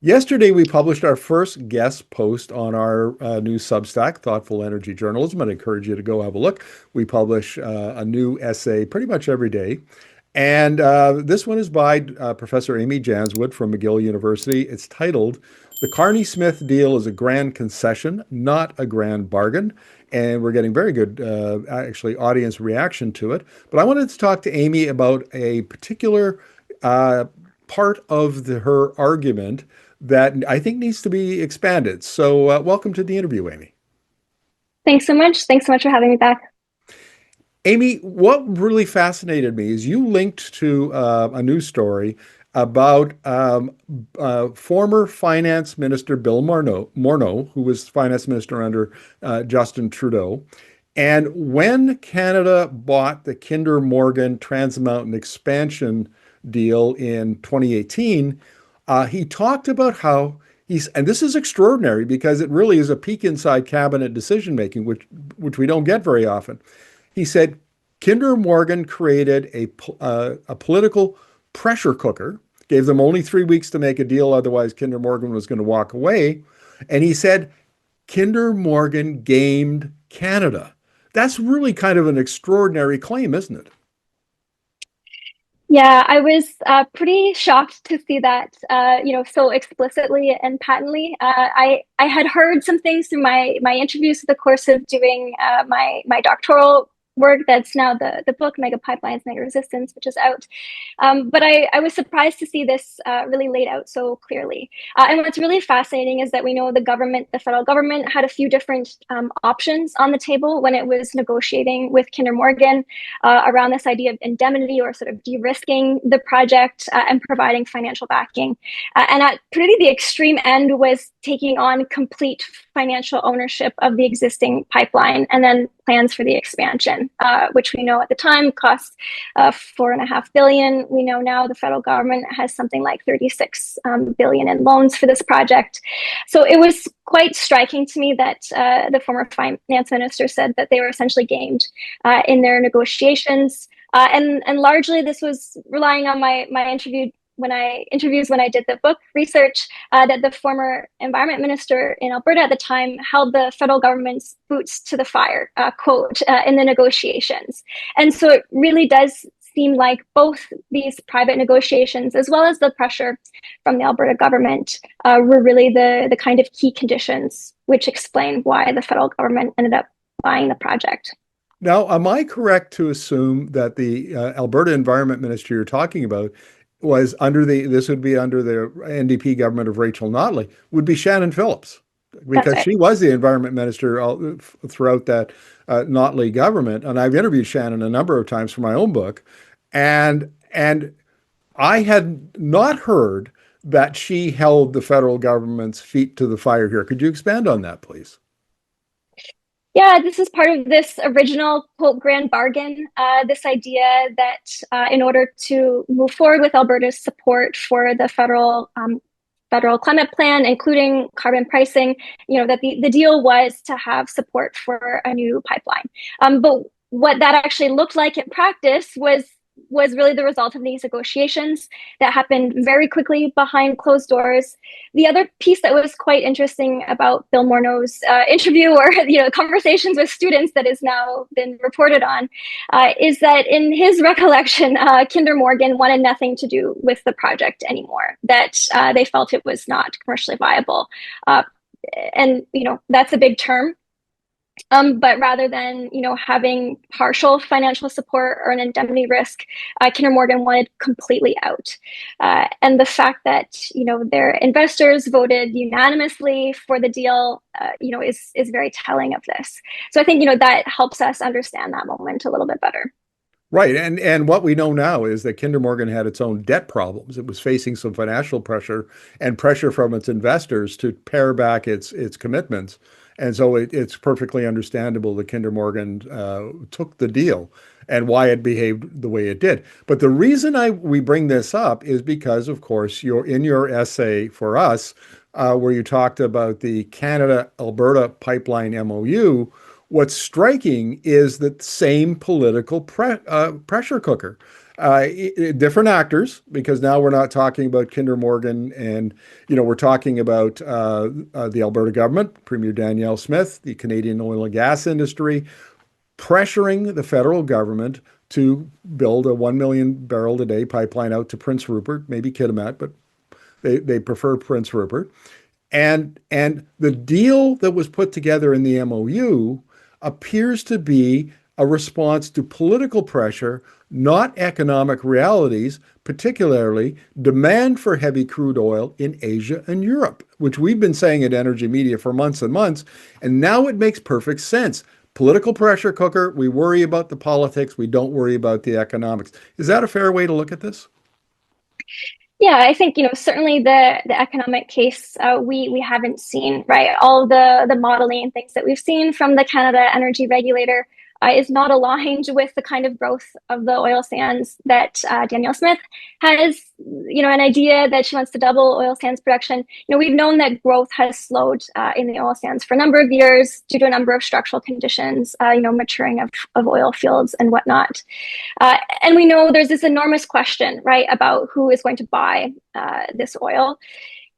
Yesterday, we published our first guest post on our new Substack, Thoughtful Energy Journalism. I'd encourage you to go have a look. We publish a new essay pretty much every day. And this one is by Professor Amy Janzwood from McGill University. It's titled, "The Carney-Smith Deal is a Grand Concession, Not a Grand Bargain." And we're getting very good, actually, audience reaction to it. But I wanted to talk to Amy about a particular uh, part of her argument that I think needs to be expanded. So, welcome to the interview, Amy. Thanks so much. Thanks so much for having me back. Amy, what really fascinated me is you linked to a news story about former Finance Minister Bill Morneau, who was Finance Minister under Justin Trudeau. And when Canada bought the Kinder Morgan Trans Mountain expansion deal in 2018, he talked about how and this is extraordinary because it really is a peek inside cabinet decision making, which we don't get very often. He said Kinder Morgan created a political pressure cooker, gave them only 3 weeks to make a deal, otherwise Kinder Morgan was going to walk away. And he said Kinder Morgan gamed Canada. That's really kind of an extraordinary claim, isn't it? Yeah, I was pretty shocked to see that, so explicitly and patently. I had heard some things through my interviews in the course of doing my doctoral work. That's now the book Mega Pipelines, Mega Resistance, which is out. But I was surprised to see this really laid out so clearly. And what's really fascinating is that we know the federal government, had a few different options on the table when it was negotiating with Kinder Morgan around this idea of indemnity or sort of de-risking the project and providing financial backing. And at pretty the extreme end was taking on complete financial ownership of the existing pipeline and then plans for the expansion, which we know at the time cost $4.5 billion. We know now the federal government has something like 36 billion in loans for this project. So it was quite striking to me that the former finance minister said that they were essentially gamed in their negotiations. And largely this was relying on my interviews when I did the book research, that the former environment minister in Alberta at the time held the federal government's boots to the fire, quote, in the negotiations. And so it really does seem like both these private negotiations, as well as the pressure from the Alberta government, were really the kind of key conditions which explain why the federal government ended up buying the project. Now, am I correct to assume that the Alberta Environment Minister you're talking about was this would be under the NDP government of Rachel Notley, would be Shannon Phillips, That's because right. she was the environment minister throughout that Notley government. And I've interviewed Shannon a number of times for my own book. And I had not heard that she held the federal government's feet to the fire here. Could you expand on that, please? Yeah, this is part of this original quote grand bargain. This idea that in order to move forward with Alberta's support for the federal climate plan, including carbon pricing, that the deal was to have support for a new pipeline. But what that actually looked like in practice was really the result of these negotiations that happened very quickly behind closed doors. The other piece that was quite interesting about Bill Morneau's interview or conversations with students that has now been reported on is that in his recollection, Kinder Morgan wanted nothing to do with the project anymore, that they felt it was not commercially viable. And that's a big term. But rather than, having partial financial support or an indemnity risk, Kinder Morgan wanted completely out. And the fact that, their investors voted unanimously for the deal, is very telling of this. So I think, that helps us understand that moment a little bit better. Right. And what we know now is that Kinder Morgan had its own debt problems. It was facing some financial pressure and pressure from its investors to pare back its commitments. And so it's perfectly understandable that Kinder Morgan took the deal and why it behaved the way it did. But the reason we bring this up is because, of course, you're in your essay for us, where you talked about the Canada Alberta pipeline MOU. What's striking is that same political pressure cooker. different actors, because now we're not talking about Kinder Morgan, and we're talking about the Alberta government, Premier Danielle Smith, the Canadian oil and gas industry, pressuring the federal government to build a 1 million barrel a day pipeline out to Prince Rupert, maybe Kitimat, but they prefer Prince Rupert. And the deal that was put together in the MOU appears to be a response to political pressure, not economic realities, particularly demand for heavy crude oil in Asia and Europe, which we've been saying at Energy Media for months and months. And now it makes perfect sense. Political pressure cooker, we worry about the politics, we don't worry about the economics. Is that a fair way to look at this? Yeah, I think certainly the economic case we haven't seen, right. All the modeling and things that we've seen from the Canada Energy Regulator is not aligned with the kind of growth of the oil sands that Danielle Smith has, an idea that she wants to double oil sands production. We've known that growth has slowed in the oil sands for a number of years due to a number of structural conditions, maturing of oil fields and whatnot. And we know there's this enormous question, right, about who is going to buy this oil.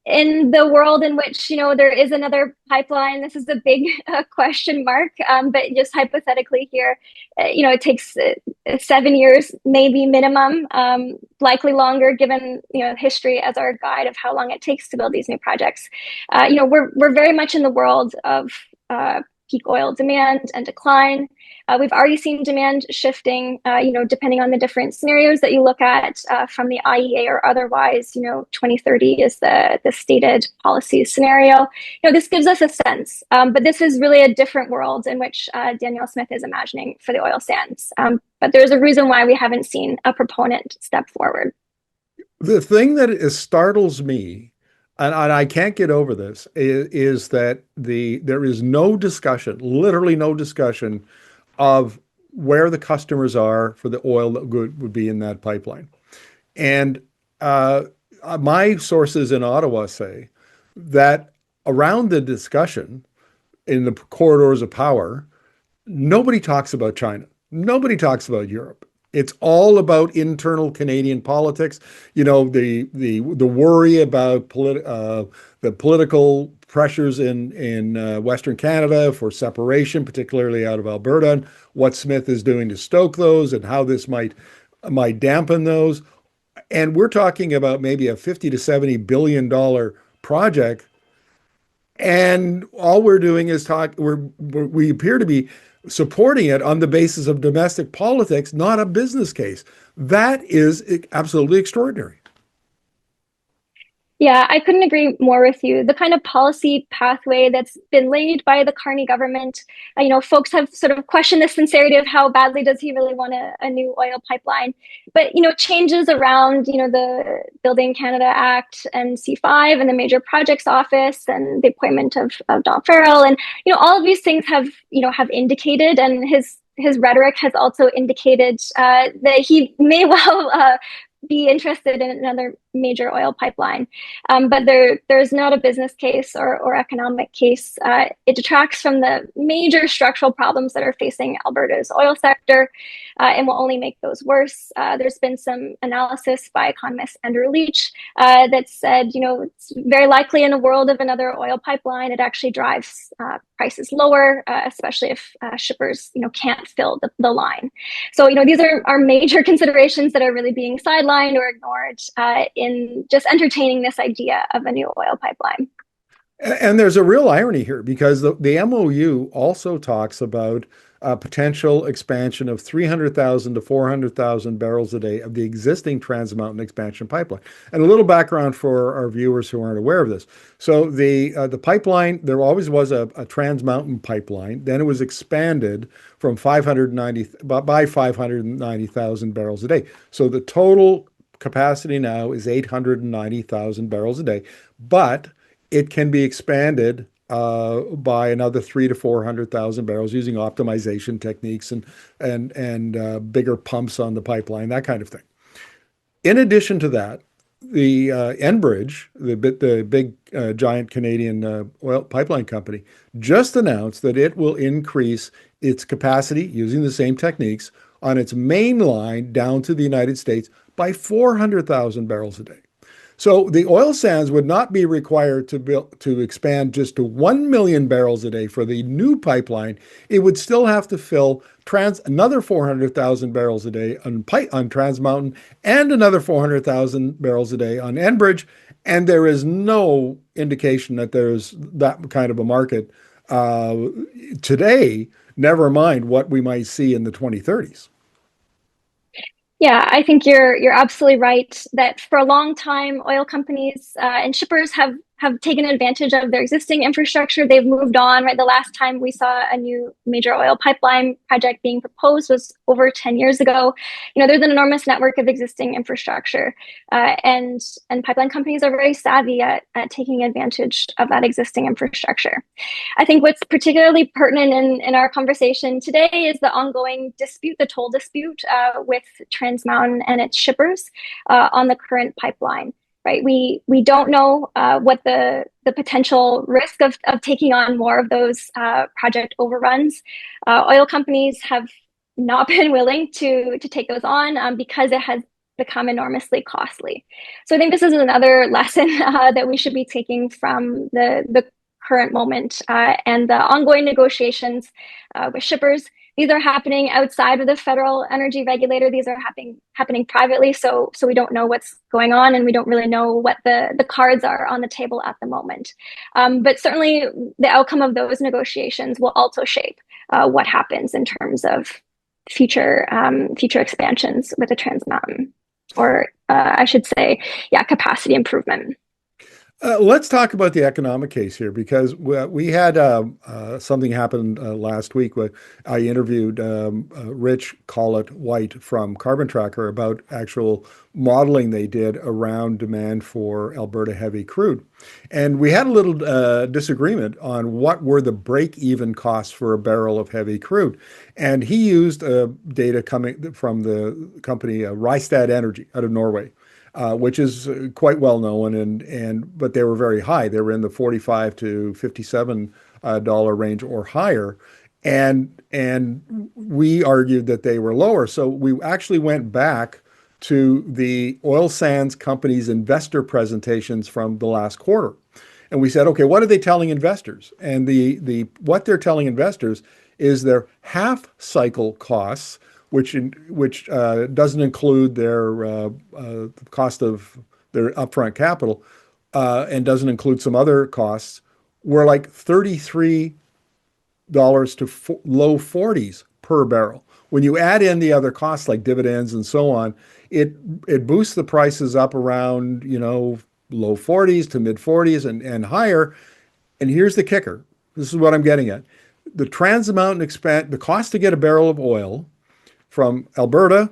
In the world in which there is another pipeline, this is a big question mark. But just hypothetically here, it takes 7 years, maybe minimum, likely longer, given history as our guide of how long it takes to build these new projects. We're very much in the world of peak oil demand and decline. We've already seen demand shifting, depending on the different scenarios that you look at from the IEA or otherwise. 2030 is the stated policy scenario. This gives us a sense, but this is really a different world in which Danielle Smith is imagining for the oil sands. But there's a reason why we haven't seen a proponent step forward. The thing that startles me, and I can't get over this, is that there is no discussion, literally no discussion, of where the customers are for the oil that would be in that pipeline. And my sources in Ottawa say that around the discussion in the corridors of power, nobody talks about China. Nobody talks about Europe. It's all about internal Canadian politics. The worry about the political pressures in Western Canada for separation, particularly out of Alberta, and what Smith is doing to stoke those and how this might dampen those. And we're talking about maybe a $50 to $70 billion project. And all we're doing is we appear to be supporting it on the basis of domestic politics, not a business case. That is absolutely extraordinary. Yeah, I couldn't agree more with you. The kind of policy pathway that's been laid by the Carney government, folks have sort of questioned the sincerity of how badly does he really want a new oil pipeline. But, changes around, the Building Canada Act and C5 and the Major Projects Office and the appointment of Don Farrell. And, all of these things have indicated, and his rhetoric has also indicated that he may well be interested in another major oil pipeline. But there's not a business case or economic case. It detracts from the major structural problems that are facing Alberta's oil sector and will only make those worse. There's been some analysis by economist Andrew Leach that said, it's very likely in a world of another oil pipeline, it actually drives prices lower, especially if shippers, can't fill the line. So, these are major considerations that are really being sidelined or ignored in just entertaining this idea of a new oil pipeline. And there's a real irony here, because the MOU also talks about potential expansion of 300,000 to 400,000 barrels a day of the existing Trans Mountain expansion pipeline. And a little background for our viewers who aren't aware of this. So the pipeline, there always was a Trans Mountain pipeline. Then it was expanded from 590,000 barrels a day. So the total capacity now is 890,000 barrels a day, but it can be expanded by another 300,000 to 400,000 barrels using optimization techniques and bigger pumps on the pipeline, that kind of thing. In addition to that, the Enbridge, the big giant Canadian oil pipeline company, just announced that it will increase its capacity using the same techniques on its main line down to the United States by 400,000 barrels a day. So the oil sands would not be required to expand just to 1 million barrels a day for the new pipeline. It would still have to fill another 400,000 barrels a day on Trans Mountain and another 400,000 barrels a day on Enbridge. And there is no indication that there's that kind of a market today, never mind what we might see in the 2030s. Yeah, I think you're absolutely right that for a long time, oil companies and shippers have taken advantage of their existing infrastructure. They've moved on, right? The last time we saw a new major oil pipeline project being proposed was over 10 years ago. There's an enormous network of existing infrastructure, and pipeline companies are very savvy at taking advantage of that existing infrastructure. I think what's particularly pertinent in our conversation today is the ongoing dispute, the toll dispute with Trans Mountain and its shippers on the current pipeline. Right, we don't know what the potential risk of taking on more of those project overruns. Oil companies have not been willing to take those on because it has become enormously costly. So I think this is another lesson that we should be taking from the current moment and the ongoing negotiations with shippers. These are happening outside of the federal energy regulator. These are happening privately, so we don't know what's going on, and we don't really know what the cards are on the table at the moment. But certainly, the outcome of those negotiations will also shape what happens in terms of future expansions with the Trans Mountain, or I should say, capacity improvement. Let's talk about the economic case here, because we had something happen last week where I interviewed Rich Collett-White from Carbon Tracker about actual modeling they did around demand for Alberta heavy crude. And we had a little disagreement on what were the break-even costs for a barrel of heavy crude. And he used data coming from the company Rystad Energy out of Norway. Which is quite well known, but they were very high. They were in the $45 to $57 range or higher, and we argued that they were lower. So we actually went back to the oil sands companies' investor presentations from the last quarter, and we said, okay, what are they telling investors? And what they're telling investors is their half cycle costs, which doesn't include their cost of their upfront capital and doesn't include some other costs, were like $33 to low 40s per barrel. When you add in the other costs like dividends and so on, it boosts the prices up around low 40s to mid 40s and higher. And here's the kicker. This is what I'm getting at. The Trans Mountain the cost to get a barrel of oil from Alberta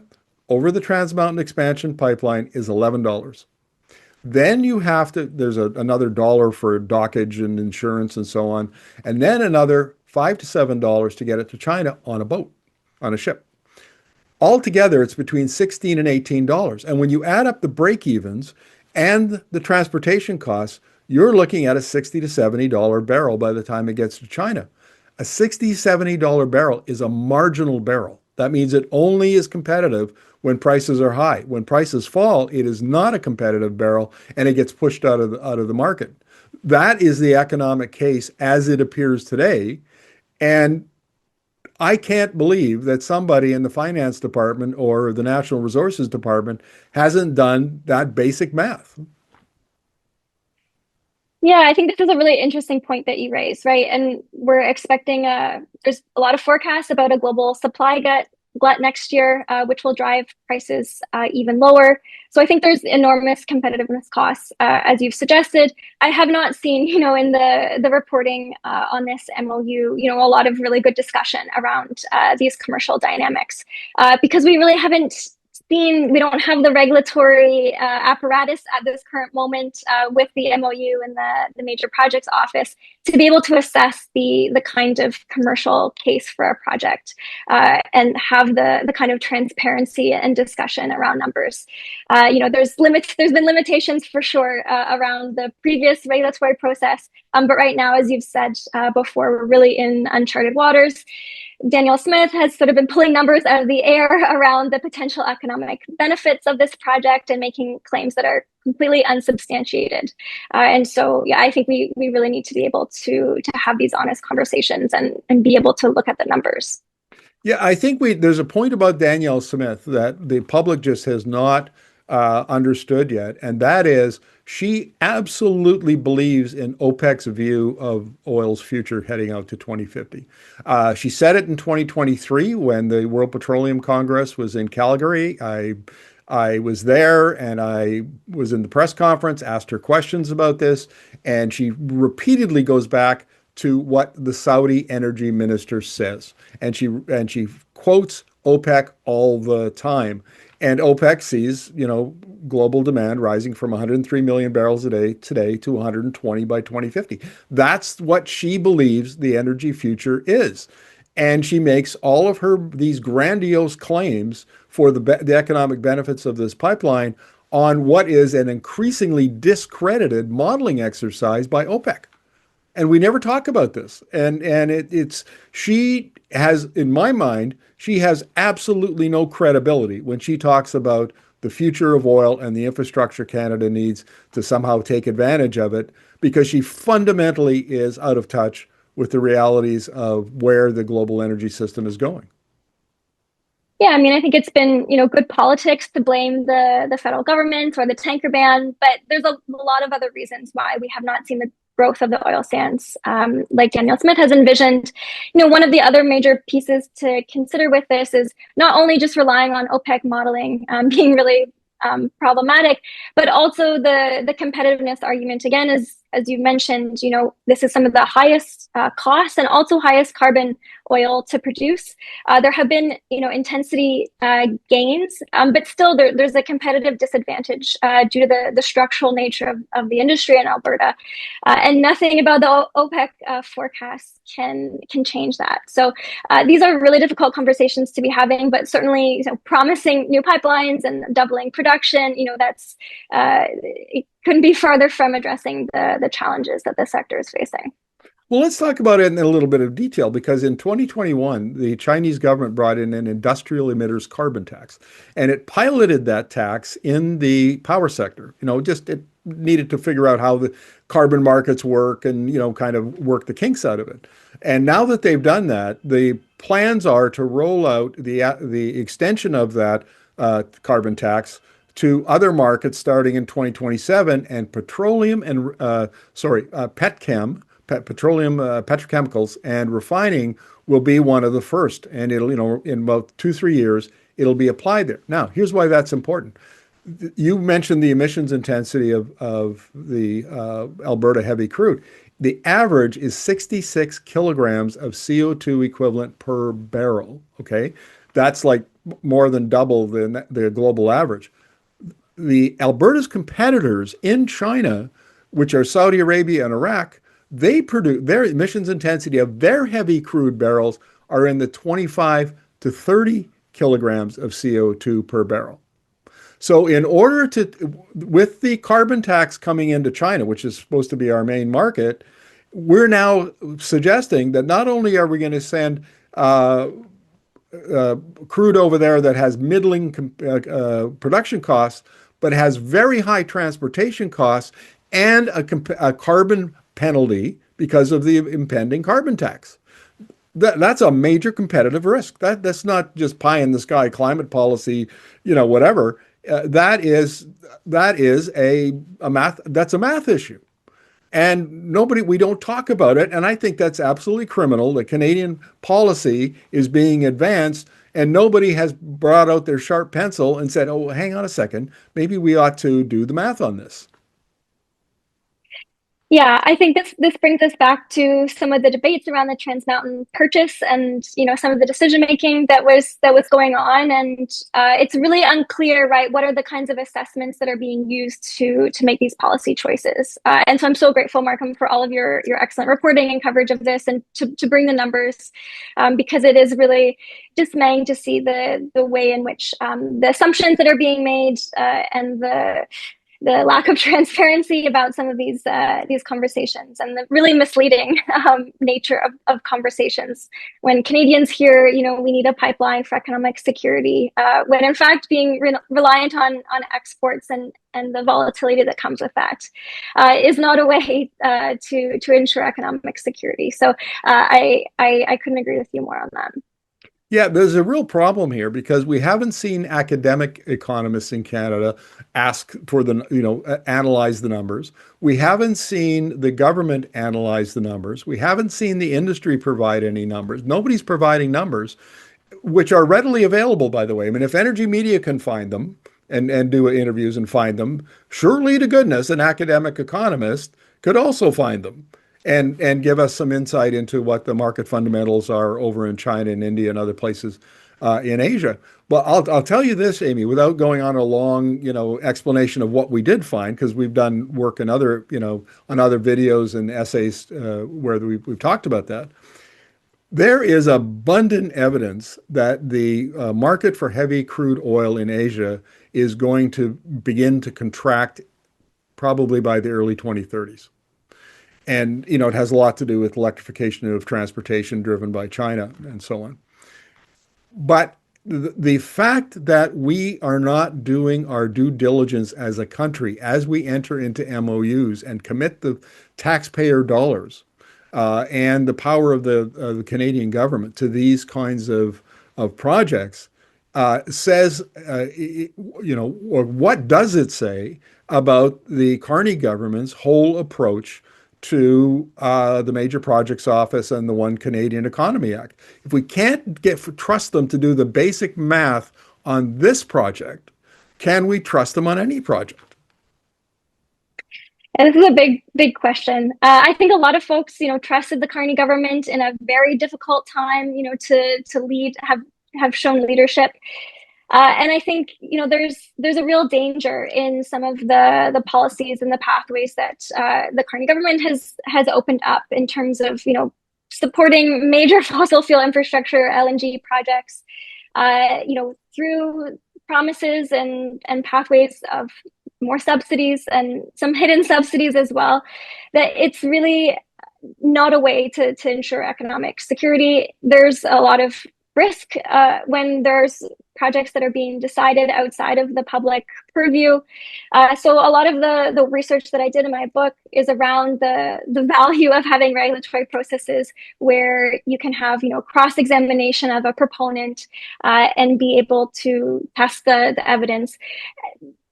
over the Trans Mountain expansion pipeline is $11. Then you have to, there's another dollar for dockage and insurance and so on, and then another $5 to $7 to get it to China on a boat, on a ship. Altogether, it's between $16 and $18. And when you add up the break-evens and the transportation costs, you're looking at a $60 to $70 barrel by the time it gets to China. A $60, $70 barrel is a marginal barrel. That means it only is competitive when prices are high. When prices fall, it is not a competitive barrel and it gets pushed out of the market. That is the economic case as it appears today. And I can't believe that somebody in the finance department or the Natural Resources Department hasn't done that basic math. Yeah, I think this is a really interesting point that you raised, right? And we're expecting there's a lot of forecasts about a global supply glut next year, which will drive prices even lower. So I think there's enormous competitiveness costs, as you've suggested. I have not seen, in the reporting on this MOU, a lot of really good discussion around these commercial dynamics, because we really haven't we don't have the regulatory apparatus at this current moment with the MOU and the Major Projects Office to be able to assess the kind of commercial case for a project and have the kind of transparency and discussion around numbers. There's been limitations for sure around the previous regulatory process, but right now, as you've said before, we're really in uncharted waters. Danielle Smith has sort of been pulling numbers out of the air around the potential economic benefits of this project and making claims that are completely unsubstantiated. And so, yeah, I think we really need to be able to have these honest conversations and be able to look at the numbers. Yeah, I think there's a point about Danielle Smith that the public just has not understood yet, and that is she absolutely believes in OPEC's view of oil's future heading out to 2050. She said it in 2023 when the World Petroleum Congress was in Calgary. I was there and I was in the press conference, asked her questions about this, and she repeatedly goes back to what the Saudi energy minister says. And she quotes OPEC all the time. And OPEC sees, global demand rising from 103 million barrels a day today to 120 by 2050. That's what she believes the energy future is. And she makes all of these grandiose claims for the economic benefits of this pipeline on what is an increasingly discredited modeling exercise by OPEC. And we never talk about this. And she has, in my mind, she has absolutely no credibility when she talks about the future of oil and the infrastructure Canada needs to somehow take advantage of it, because she fundamentally is out of touch with the realities of where the global energy system is going. Yeah, I mean, I think it's been, good politics to blame the federal government or the tanker ban, but there's a lot of other reasons why we have not seen the growth of the oil sands, like Danielle Smith has envisioned. One of the other major pieces to consider with this is not only just relying on OPEC modeling being really problematic, but also the competitiveness argument. Again, as you mentioned, this is some of the highest costs and also highest carbon oil to produce. There have been, intensity gains, but still there's a competitive disadvantage due to the structural nature of the industry in Alberta. And nothing about the OPEC forecasts can change that. So these are really difficult conversations to be having, but certainly promising new pipelines and doubling production, that's it couldn't be farther from addressing the challenges that the sector is facing. Well, let's talk about it in a little bit of detail, because in 2021, the Chinese government brought in an industrial emitters carbon tax, and it piloted that tax in the power sector. It needed to figure out how the carbon markets work and, kind of work the kinks out of it. And now that they've done that, the plans are to roll out the extension of that carbon tax to other markets starting in 2027, and petroleum and petrochemicals and refining will be one of the first. And it'll, in about 2-3 years, it'll be applied there. Now, here's why that's important. You mentioned the emissions intensity of the Alberta heavy crude. The average is 66 kilograms of CO2 equivalent per barrel. Okay, that's like more than double the global average. The Alberta's competitors in China, which are Saudi Arabia and Iraq, they produce their emissions intensity of their heavy crude barrels are in the 25 to 30 kilograms of CO2 per barrel. So in order with the carbon tax coming into China, which is supposed to be our main market, we're now suggesting that not only are we going to send crude over there that has middling production costs, but has very high transportation costs and a carbon penalty because of the impending carbon tax. That's a major competitive risk. That's not just pie in the sky climate policy, whatever. That is a math issue. And we don't talk about it. And I think that's absolutely criminal. The Canadian policy is being advanced, and nobody has brought out their sharp pencil and said, oh, hang on a second, maybe we ought to do the math on this. Yeah, I think this brings us back to some of the debates around the Trans Mountain purchase, and some of the decision making that was going on, and it's really unclear, right? What are the kinds of assessments that are being used to make these policy choices? And so I'm so grateful, Markham, for all of your excellent reporting and coverage of this, and to bring the numbers, because it is really dismaying to see the way in which the assumptions that are being made and the lack of transparency about some of these conversations and the really misleading nature of conversations. When Canadians hear, we need a pipeline for economic security, when in fact being reliant on exports and the volatility that comes with that is not a way to ensure economic security. So I couldn't agree with you more on that. Yeah, there's a real problem here because we haven't seen academic economists in Canada ask for analyze the numbers. We haven't seen the government analyze the numbers. We haven't seen the industry provide any numbers. Nobody's providing numbers, which are readily available, by the way. I mean, if energy media can find them and do interviews and find them, surely to goodness, an academic economist could also find them and give us some insight into what the market fundamentals are over in China and India and other places in Asia. But I'll tell you this, Amy, without going on a long, explanation of what we did find, because we've done work in other, on other videos and essays where we've talked about that. There is abundant evidence that the market for heavy crude oil in Asia is going to begin to contract probably by the early 2030s. And, it has a lot to do with electrification of transportation driven by China and so on. But the fact that we are not doing our due diligence as a country as we enter into MOUs and commit the taxpayer dollars and the power of the Canadian government to these kinds of projects says, or what does it say about the Carney government's whole approach to the Major Projects Office and the One Canadian Economy Act? If we can't trust them to do the basic math on this project, can we trust them on any project? And this is a big question. I think a lot of folks, trusted the Carney government in a very difficult time, to lead, have shown leadership. And I think, there's a real danger in some of the policies and the pathways that the Carney government has opened up in terms of, supporting major fossil fuel infrastructure, LNG projects, through promises and pathways of more subsidies and some hidden subsidies as well, that it's really not a way to ensure economic security. There's a lot of risk when there's projects that are being decided outside of the public purview. So a lot of the research that I did in my book is around the value of having regulatory processes where you can have, cross-examination of a proponent and be able to test the evidence.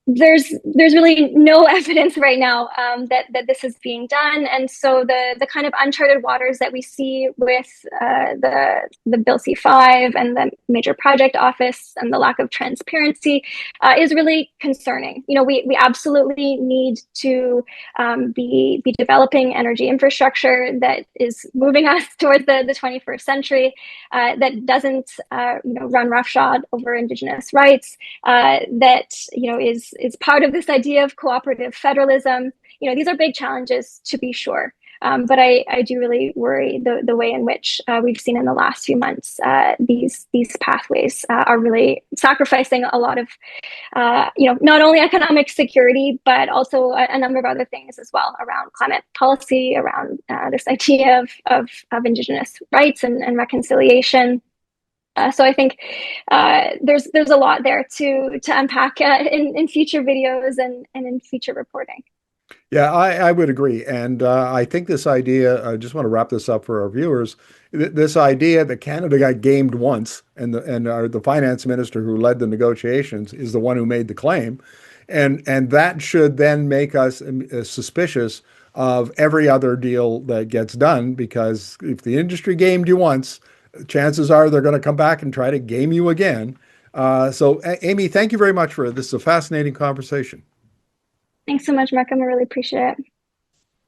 There's really no evidence right now that this is being done, and so the kind of uncharted waters that we see with the Bill C5 and the Major Project Office and the lack of transparency is really concerning. We absolutely need to be developing energy infrastructure that is moving us towards the 21st century, that doesn't run roughshod over Indigenous rights, that is part of this idea of cooperative federalism. These are big challenges, to be sure. But I do really worry the way in which we've seen in the last few months these pathways are really sacrificing a lot of, not only economic security, but also a number of other things as well around climate policy, around this idea of Indigenous rights and reconciliation. So I think there's a lot there to unpack in future videos and in future reporting. Yeah, I would agree. And I think this idea, I just want to wrap this up for our viewers, this idea that Canada got gamed once and the finance minister who led the negotiations is the one who made the claim. And that should then make us suspicious of every other deal that gets done, because if the industry gamed you once, chances are they're going to come back and try to game you again. So, Amy, thank you very much for this. This is a fascinating conversation. Thanks so much, Markham. I really appreciate it.